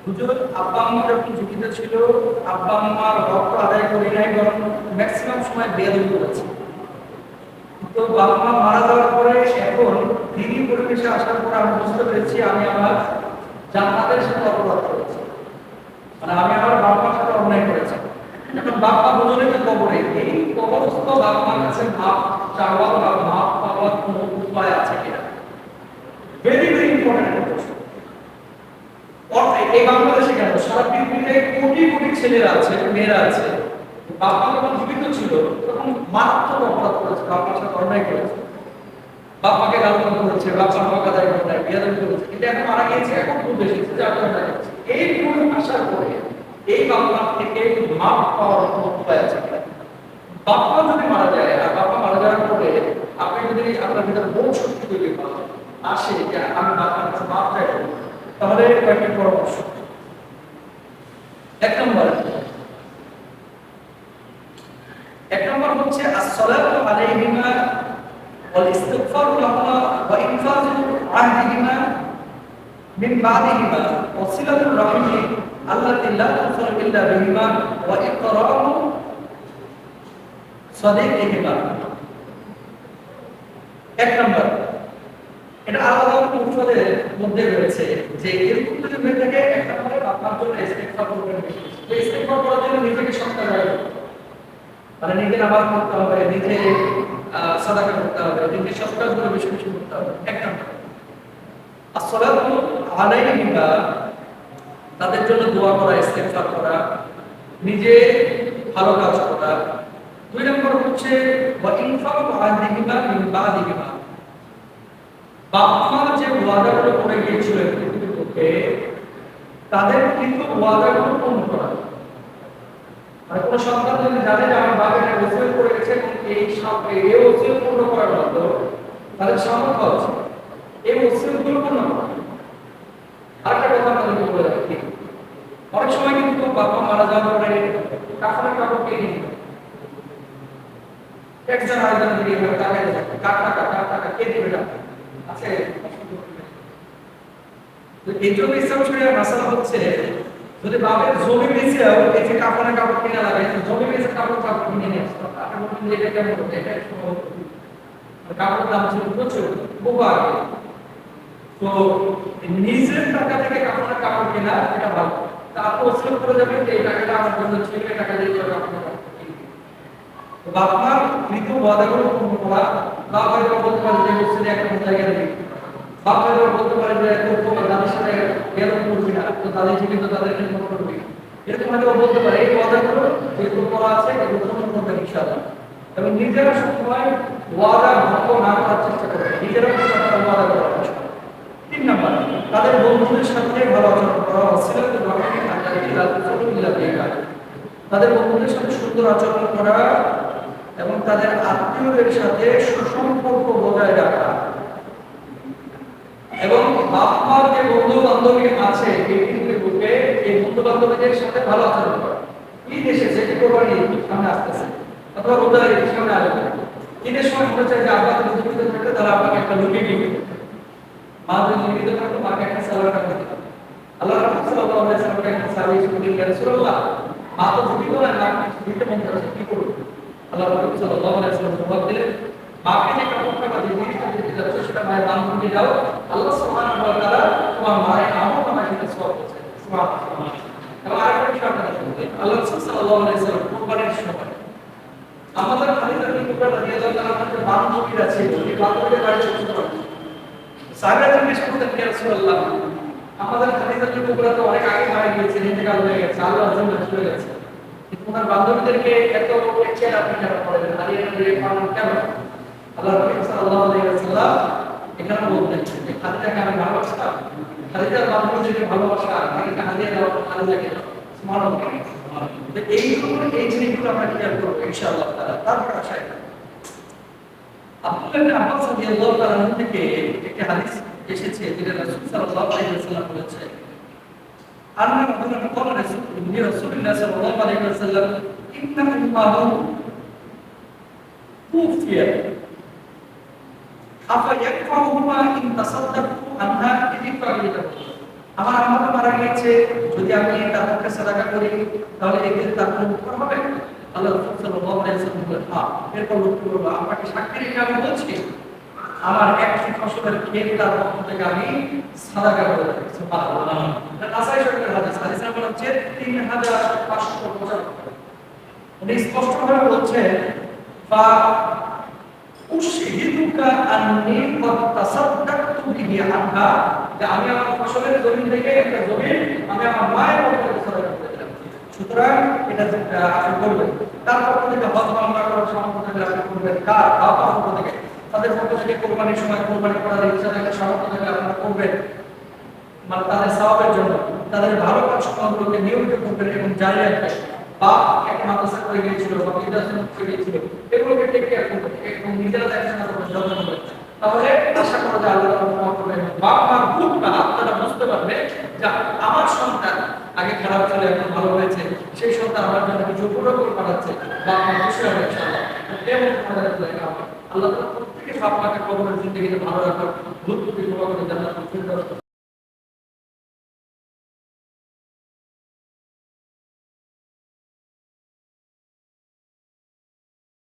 হুজুর আব্বা আম্মা যখন জীবিত ছিল, আব্বা আম্মার হক আদায় করি নাই, বরং ম্যাক্সিমাম সময় বেয়াদবি করেছে। তো বাবা মা মারা যাওয়ার পরে এখন দিনী পরিবেশে আসার পর আমি বুঝতে পেরেছি আমি আমার জান্নাতের সাথে অপরাধ করেছি, মানে আমি আমার বাবার সাথে অন্যায় করেছি। এখন বাবা দুজনের কবরে, এই কবরস্থ বাবার কাছে মাপ চাওয়া বা মাপ পাওয়ার কোনো উপায় আছে কিনা, ভেরি ভেরি ইম্পর্টেন্ট প্রশ্ন। এই বাংলাদেশে কেন সারা পৃথিবীতে কোটি কোটি ছেলেরা আছে, মেয়েরা আছে, বাবা যখন জীবিত ছিল তখন মারাত্মক অপরাধ করেছে, বাবার সাথে অন্যায় করেছে, বাবাকে গালমন্দ করেছে, বাবার হক আদায় করে নাই, বিয়াদবি করেছে, কিন্তু এখন মারা গিয়েছে, এখন বুঝ এসেছে যে আমি অন্যায় করেছি। এই ভুল আসার পরে এই বাবার থেকে মাপ পাওয়ার কোনো উপায় আছে কিনা? বাবা যদি মারা যায় আর বাবা মারা যাওয়ার পরে আপনি যদি আপনার ভিতরে বহু শক্তি তৈরি আসে যে আমি বাবার কাছে মাপ চাইব, তাহলে কয়েকটি পরামর্শ। এক নম্বর হচ্ছে আসসালাতু আলাইহিমা ওয়াল ইস্তিগফারু লাহুমা ওয়া ইনফাযু আহদিহিমা মিন বাদিহিমা ওয়া সিলাতুর রাহিমি আল্লাতী লা তুসালু ইল্লা বিহিমা ওয়া ইকরামু সাদিকিহিমা। এক নম্বর, এটা আলাদা কৌশলের মধ্যে রয়েছে যে এরকম যদি হয়ে থাকে, এক নম্বরে আপনার জন্য ইস্তিগফার করবেন বেশি। ইস্তিগফার করার জন্য নিজেকে শক্ত রাখবেন, মানে নিজে নামাজ পড়তে হবে, নিজে সাদাকা করতে হবে, নিজে সব কাজগুলো বেশি বেশি করতে হবে। এক নম্বর। আসসালাতু আলাইহিমা, তাদের জন্য দোয়া করা, ইস্তিগফার করা, নিজে ভালো কাজ করা। দুই নম্বর হচ্ছে ওয়া ইনফাকু আহদিহিমা মিন বাদিহিমা, বাবা যে ওয়াদাগুলো করে গিয়েছিলেন পৃথিবীতে, তাদের কিন্তু ওয়াদাগুলো পূর্ণ করা। আর কোন সন্তান যদি জানে যে আমার বাবা এটা ওসিয়ত করে গেছে এবং এই ওসিয়ত পূর্ণ করার মতো তাদের সামর্থ্য আছে, এই ওসিয়তগুলো পূর্ণ করা। আরেকটা কথা আপনাদেরকে বলে রাখি, অনেক সময় কিন্তু বাবা মারা যাওয়ার পরে কাফনের কাপড় কিনে নিতে একজন আরেকজন দিকে টাকা দেবে, কার টাকা কে দিবে টাকা আছে। তো এই জন্য ইসলাম শরীয়তের মাসালা হচ্ছে, যদি বাবার জমি বেচেও এই যে কাপড়ের কাপড় কিনা লাগে, জমি বেচে কাপড় কিনে নিয়ে আসতো, আপনার মধ্যে এটা কেমন হতো? এটা সম্ভব। কাপড়ের দাম ছিল প্রচুর, বহু আগে। তো নিজের টাকা থেকে কাপড়ের কাপড় কেনা এটা ভালো। তা আপনি ওসিয়ত করে যাবেন যে এই টাকাটা আমার জন্য ছিল, এই টাকা দিয়ে কাপড়ের কাপড় কিনবে। তো বাবার মৃত ওয়াদাগুলো পূর্ণ করা, বাবা হয়তো বলতে পারে যে মসজিদে একটা জায়গা দেবে, বাবা হয়তো বলতে পারে যে তোমার দাদির সাথে বেয়াদবি করবি না, তো দাদি জীবিত তাদের খেদমত করবি, এরকম হয়তো বলতে পারে। এই ওয়াদাগুলো যেগুলো করা আছে এগুলো পূর্ণ করবেন ইনশাআল্লাহ। এবং নিজেরা সবসময় ওয়াদা ভঙ্গ না করার চেষ্টা করবে, নিজেরা ওয়াদা করার চেষ্টা করবে। তিন নম্বর, তাদের বন্ধুদের সাথে ভালো আচরণ করা, ওয়াসিলাতুর রাহিমি আল্লাতী লা তুসালু ইল্লা বিহা, তাদের বন্ধুদের সাথে সুন্দর আচরণ করা এবং তাদের আত্মীয়দের সাথে সুসম্পর্ক বজায় রাখা। এবং বাবার যে বন্ধু বান্ধবী আছে এই পৃথিবীর বুকে, এই বন্ধু বান্ধবীদের সাথে ভালো আচরণ করা। এই দেশে যে কোরবানি সামনে আসতেছে অথবা রোজার ঈদ সামনে আসবে, ঈদের সময় মনে চাই যে আব্বা যদি জীবিত থাকে তাহলে আপনাকে একটা লুটি দিবে, মা যদি জীবিত থাকতো মাকে একটা সালাম রাখতে দিত। আল্লাহ রাসূল সাল্লাল্লাহু আলাইহি ওয়াসাল্লাম একটা সাহাবী বললেন, ইয়া রাসূলুল্লাহ, মা তো জীবিত না, মাকে দিতে মন চাচ্ছে, কি করব? আল্লাহ রাসূল সাল্লাল্লাহু আলাইহি ওয়াসাল্লাম জবাব দিলেন, মাকে যে কাপড়টা বা যে জিনিসটা দিতে যাচ্ছে সেটা মায়ের দান করে দাও, আল্লাহ সুবহানাহু ওয়া তাআলা তোমার মায়ের আমল নামায় দিতে সওয়াব দিচ্ছেন। সুবহানাল্লাহ। এবং আরেকটা বিষয় আপনারা শুনবেন, আল্লাহ রাসূল সাল্লাল্লাহু আলাইহি ওয়াসাল্লাম কুরবানির সময় আমাদের খালিদ রাদিয়াল্লাহু তাআলা আমাদের বান্ধবীরা ছিল, এই বান্ধবীদের বাড়িতে বসে পড়তেন। সাহাবারা জিজ্ঞেস করতেন, ইয়া রাসূলুল্লাহ, আমাদের খালিদ রাদিয়াল্লাহু তো অনেক আগে মারা গিয়েছেন, ইন্তেকাল হয়ে গেছে, আল্লাহর জন্য চলে গেছে, কিন্তু ওনার বান্ধবীদেরকে এত কেয়ার আপনি কেন করেন, হারিয়ে দিয়ে পালন কেন? আল্লাহ রাসূল সাল্লাল্লাহু আলাইহি ওয়াসাল্লাম এখানে বলতেন যে খালিদাকে আমি ভালোবাসতাম, খালিদার বান্ধবীদেরকে ভালোবাসা, খালিদাকে হারিয়ে দেওয়া, খালিদাকে সুবহানাল্লাহ। এইগুলো এই জিনিসগুলো আমরা খেয়াল করবো ইনশাআল্লাহ তাআলা। তারপর আশায় আব্দুল্লাহ ইবনে আব্বাস রাদিয়াল্লাহু তাআলা থেকে একটি হাদিস এসেছে, যেটা রাসূল সাল্লাল্লাহু আলাইহি ওয়াসাল্লাম বলেছেন, আন্না রাজুলান ক্বালা রাসূলুল্লাহ সাল্লাল্লাহু আলাইহি ওয়াসাল্লাম, ইন্না উম্মাহু তুফিয়া আফা ইয়াকফাহুমা ইন তাসাদ্দাকু আনহা ইতিফাইয়াতু। আমার আম্মা তো মারা গিয়েছে, যদি আমি তার পক্ষে সাদাকা করি তাহলে এক্ষেত্রে তার কোনো উপকার হবে? আল্লাহ রাসূল সাল্লাল্লাহু আলাইহি ওয়াসাল্লাম বলেন, হ্যাঁ। এরপর লক্ষ্য করবো, আপনাকে সাক্ষী রেখে আমি বলছি আমার একটি ফসলের ক্ষেত তার পক্ষ থেকে আমি সাদাকা করে থাকি। সুবহানাল্লাহ। এটা নাসাই শরীফের হাদিস। হাদিস নাম্বার হচ্ছে 3575। উনি স্পষ্টভাবে বলছেন, ফা উশহিদুকা আন্নী ক্বাদ তাসাদদাকতু বিহি আনহা, যে আমি আমার ফসলের জমি থেকে একটা জমি আমি আমার মায়ের পক্ষ থেকে সাদাকা করে দিলাম। সুতরাং এটা আপনি করবেন। তার পক্ষ থেকে হজ মামলা করার সামর্থ্য থাকলে আপনি করবেন। কার বাবার পক্ষ থেকে, তাদের পক্ষ থেকে কোরবানির সময় কোরবানি করার ইচ্ছা থাকলে সামর্থ্য থাকলে আপনারা করবেন, মানে তাদের সওয়াবের জন্য। তাদের ভালো কাজকর্মগুলোকে নিয়মিত করবেন এবং জারি রাখবেন। বা একটা মাদ্রাসা করে গিয়েছিল বা বিদ্যাশ্রম করে গিয়েছিল, এগুলোকে টেক কেয়ার করবেন এবং নিজেরা দেখাশোনা করবেন, যত্ন করবেন। তাহলে আশা করা যায় আল্লাহ তাআলা ক্ষমা করবেন। বাপ মার দুঃখটা আপনারা বুঝতে পারবে যে আমার সন্তান আগে খারাপ ছিল এখন ভালো হয়েছে, সেই সন্তান আমার জন্য কিছু উপলব্ধি পাঠাচ্ছে, বাপ মা খুশি হবে ইনশাআল্লাহ। এমন আমাদের জায়গা হবে। আল্লাহ তাআলা প্রত্যেকের বাপ মাকে কবরের জিন্দেগিতে ভালো রাখার ভূত প্রতি দোয়া করে জান্নাতুল ফিরদাউস